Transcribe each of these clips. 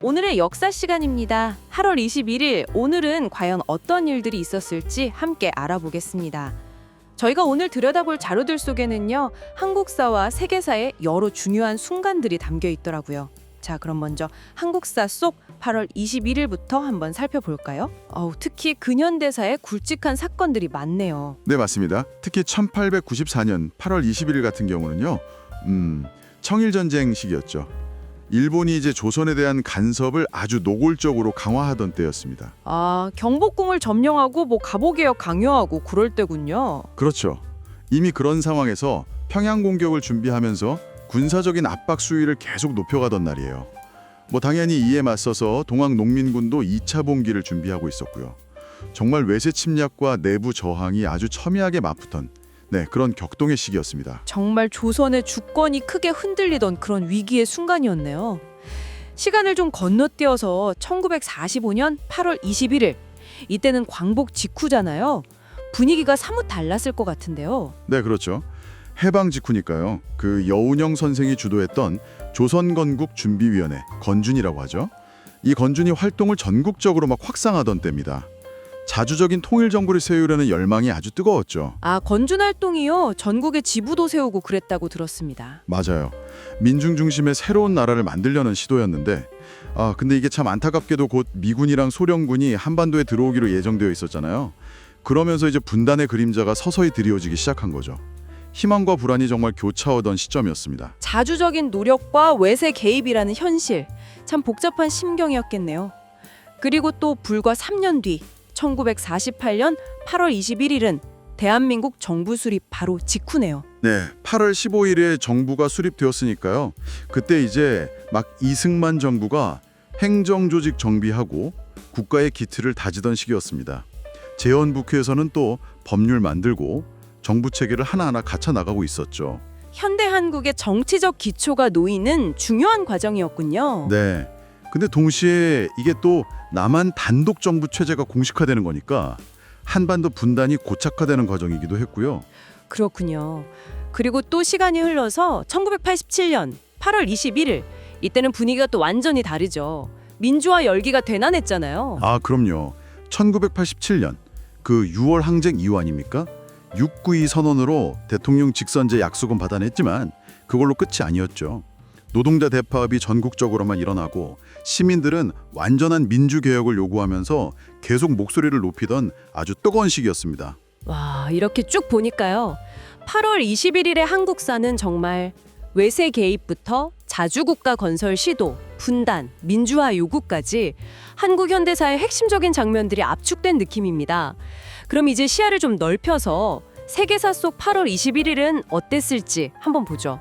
오늘의 역사 시간입니다. 8월 21일, 오늘은 과연 어떤 일들이 있었을지 함께 알아보겠습니다. 저희가 오늘 들여다볼 자료들 속에는요, 한국사와 세계사의 여러 중요한 순간들이 담겨 있더라고요. 자, 그럼 먼저 한국사 속 8월 21일부터 한번 살펴볼까요? 특히 근현대사의 굵직한 사건들이 많네요. 네, 맞습니다. 특히 1894년 8월 21일 같은 경우는요. 청일전쟁 시기였죠. 일본이 이제 조선에 대한 간섭을 아주 노골적으로 강화하던 때였습니다. 경복궁을 점령하고 갑오개혁 강요하고 그럴 때군요. 그렇죠. 이미 그런 상황에서 평양 공격을 준비하면서 군사적인 압박 수위를 계속 높여가던 날이에요. 당연히 이에 맞서서 동학 농민군도 2차 봉기를 준비하고 있었고요. 정말 외세 침략과 내부 저항이 아주 첨예하게 맞붙던 그런 격동의 시기였습니다. 정말 조선의 주권이 크게 흔들리던 그런 위기의 순간이었네요. 시간을 좀 건너뛰어서 1945년 8월 21일, 이때는 광복 직후잖아요. 분위기가 사뭇 달랐을 것 같은데요. 네, 그렇죠. 해방 직후니까요. 그 여운형 선생이 주도했던 조선건국준비위원회, 건준이라고 하죠. 이 건준이 활동을 전국적으로 확산하던 때입니다. 자주적인 통일정부를 세우려는 열망이 아주 뜨거웠죠. 건준 활동이요? 전국에 지부도 세우고 그랬다고 들었습니다. 맞아요. 민중 중심의 새로운 나라를 만들려는 시도였는데 근데 이게 참 안타깝게도 곧 미군이랑 소련군이 한반도에 들어오기로 예정되어 있었잖아요. 그러면서 이제 분단의 그림자가 서서히 드리워지기 시작한 거죠. 희망과 불안이 정말 교차하던 시점이었습니다. 자주적인 노력과 외세 개입이라는 현실, 참 복잡한 심경이었겠네요. 그리고 또 불과 3년 뒤 1948년 8월 21일은 대한민국 정부 수립 바로 직후네요. 네, 8월 15일에 정부가 수립되었으니까요. 그때 이제 이승만 정부가 행정조직 정비하고 국가의 기틀을 다지던 시기였습니다. 재헌국회에서는 또 법률 만들고 정부 체계를 하나하나 갖춰 나가고 있었죠. 현대 한국의 정치적 기초가 놓이는 중요한 과정이었군요. 네. 근데 동시에 이게 또 남한 단독 정부 체제가 공식화되는 거니까 한반도 분단이 고착화되는 과정이기도 했고요. 그렇군요. 그리고 또 시간이 흘러서 1987년 8월 21일, 이때는 분위기가 또 완전히 다르죠. 민주화 열기가 되난했잖아요. 그럼요. 1987년 그 6월 항쟁 이후 아닙니까? 692 선언으로 대통령 직선제 약속은 받아냈지만 그걸로 끝이 아니었죠. 노동자 대파업이 전국적으로만 일어나고 시민들은 완전한 민주개혁을 요구하면서 계속 목소리를 높이던 아주 뜨거운 시기였습니다. 와, 이렇게 쭉 보니까요. 8월 21일의 한국사는 정말 외세 개입부터 자주국가 건설 시도, 분단, 민주화 요구까지 한국 현대사의 핵심적인 장면들이 압축된 느낌입니다. 그럼 이제 시야를 좀 넓혀서 세계사 속 8월 21일은 어땠을지 한번 보죠.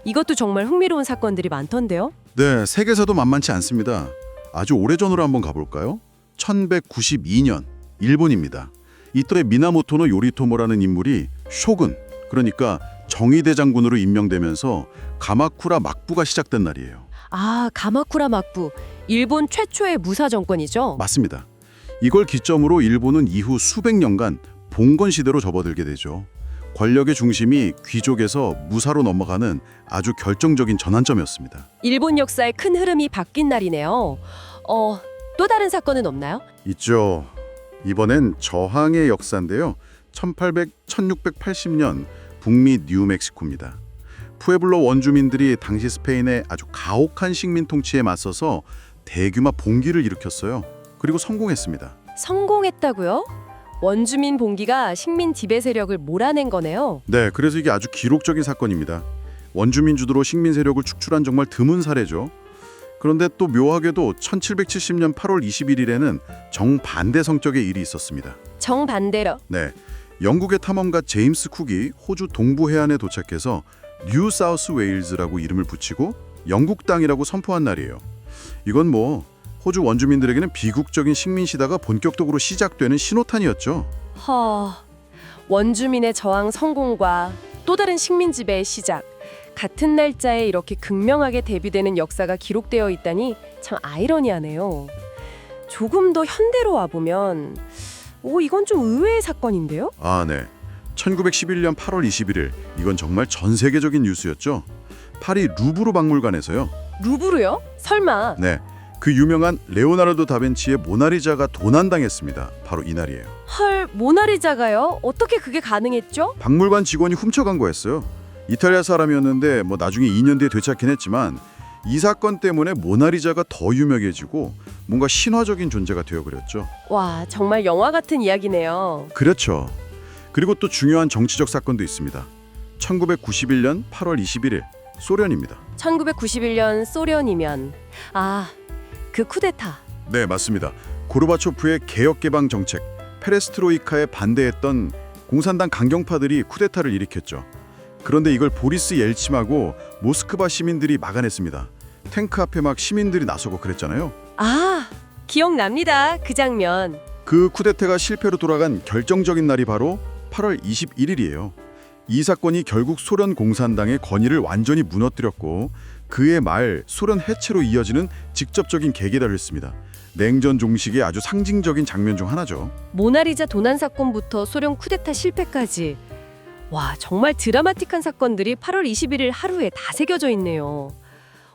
이것도 정말 흥미로운 사건들이 많던데요. 네, 세계사도 만만치 않습니다. 아주 오래전으로 한번 가볼까요? 1192년 일본입니다. 이때 미나모토노 요리토모라는 인물이 쇼군, 그러니까 정의대 장군으로 임명되면서 가마쿠라 막부가 시작된 날이에요. 가마쿠라 막부, 일본 최초의 무사 정권이죠? 맞습니다. 이걸 기점으로 일본은 이후 수백 년간 봉건 시대로 접어들게 되죠. 권력의 중심이 귀족에서 무사로 넘어가는 아주 결정적인 전환점이었습니다. 일본 역사의 큰 흐름이 바뀐 날이네요. 또 다른 사건은 없나요? 있죠. 이번엔 저항의 역사인데요. 1680년 북미 뉴멕시코입니다. 푸에블로 원주민들이 당시 스페인의 아주 가혹한 식민 통치에 맞서서 대규모 봉기를 일으켰어요. 그리고 성공했습니다. 성공했다고요? 원주민 봉기가 식민 지배 세력을 몰아낸 거네요. 네, 그래서 이게 아주 기록적인 사건입니다. 원주민 주도로 식민 세력을 축출한 정말 드문 사례죠. 그런데 또 묘하게도 1770년 8월 21일에는 정반대 성격의 일이 있었습니다. 정반대로? 네, 영국의 탐험가 제임스 쿡이 호주 동부 해안에 도착해서 뉴 사우스 웨일즈라고 이름을 붙이고 영국 땅이라고 선포한 날이에요. 이건 호주 원주민들에게는 비국적인 식민 시대가 본격적으로 시작되는 신호탄이었죠. 원주민의 저항 성공과 또 다른 식민 지배의 시작, 같은 날짜에 이렇게 극명하게 대비되는 역사가 기록되어 있다니 참 아이러니하네요. 조금 더 현대로 와보면 이건 좀 의외의 사건인데요? 네. 1911년 8월 21일, 이건 정말 전 세계적인 뉴스였죠. 파리 루브르 박물관에서요. 루브르요? 설마? 네. 그 유명한 레오나르도 다빈치의 모나리자가 도난당했습니다. 바로 이날이에요. 헐, 모나리자가요? 어떻게 그게 가능했죠? 박물관 직원이 훔쳐간 거였어요. 이탈리아 사람이었는데 나중에 2년 뒤에 되찾긴 했지만 이 사건 때문에 모나리자가 더 유명해지고 뭔가 신화적인 존재가 되어버렸죠. 와, 정말 영화 같은 이야기네요. 그렇죠. 그리고 또 중요한 정치적 사건도 있습니다. 1991년 8월 21일 소련입니다. 1991년 소련이면 그 쿠데타. 네, 맞습니다. 고르바초프의 개혁 개방 정책, 페레스트로이카에 반대했던 공산당 강경파들이 쿠데타를 일으켰죠. 그런데 이걸 보리스 옐친하고 모스크바 시민들이 막아냈습니다. 탱크 앞에 막 시민들이 나서고 그랬잖아요. 기억납니다. 그 장면. 그 쿠데타가 실패로 돌아간 결정적인 날이 바로 8월 21일이에요. 이 사건이 결국 소련 공산당의 권위를 완전히 무너뜨렸고 그해 말 소련 해체로 이어지는 직접적인 계기가 됐습니다. 냉전 종식의 아주 상징적인 장면 중 하나죠. 모나리자 도난 사건부터 소련 쿠데타 실패까지. 와, 정말 드라마틱한 사건들이 8월 21일 하루에 다 새겨져 있네요.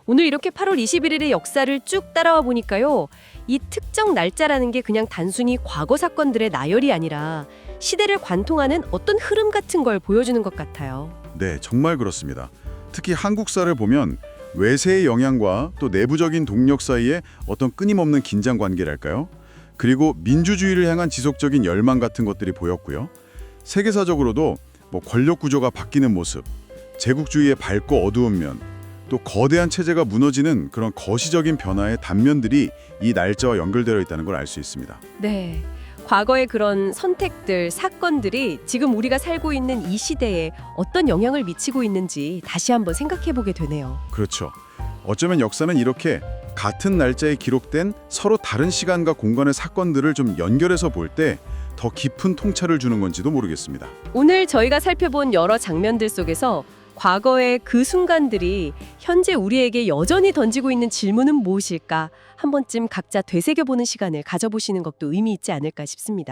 오늘 이렇게 8월 21일의 역사를 쭉 따라와 보니까요. 이 특정 날짜라는 게 그냥 단순히 과거 사건들의 나열이 아니라 시대를 관통하는 어떤 흐름 같은 걸 보여주는 것 같아요. 네, 정말 그렇습니다. 특히 한국사를 보면 외세의 영향과 또 내부적인 동력 사이에 어떤 끊임없는 긴장 관계랄까요? 그리고 민주주의를 향한 지속적인 열망 같은 것들이 보였고요. 세계사적으로도 권력 구조가 바뀌는 모습, 제국주의의 밝고 어두운 면, 또 거대한 체제가 무너지는 그런 거시적인 변화의 단면들이 이 날짜와 연결되어 있다는 걸 알 수 있습니다. 네. 과거의 그런 선택들, 사건들이 지금 우리가 살고 있는 이 시대에 어떤 영향을 미치고 있는지 다시 한번 생각해 보게 되네요. 그렇죠. 어쩌면 역사는 이렇게 같은 날짜에 기록된 서로 다른 시간과 공간의 사건들을 좀 연결해서 볼 때 더 깊은 통찰을 주는 건지도 모르겠습니다. 오늘 저희가 살펴본 여러 장면들 속에서 과거의 그 순간들이 현재 우리에게 여전히 던지고 있는 질문은 무엇일까? 한 번쯤 각자 되새겨보는 시간을 가져보시는 것도 의미 있지 않을까 싶습니다.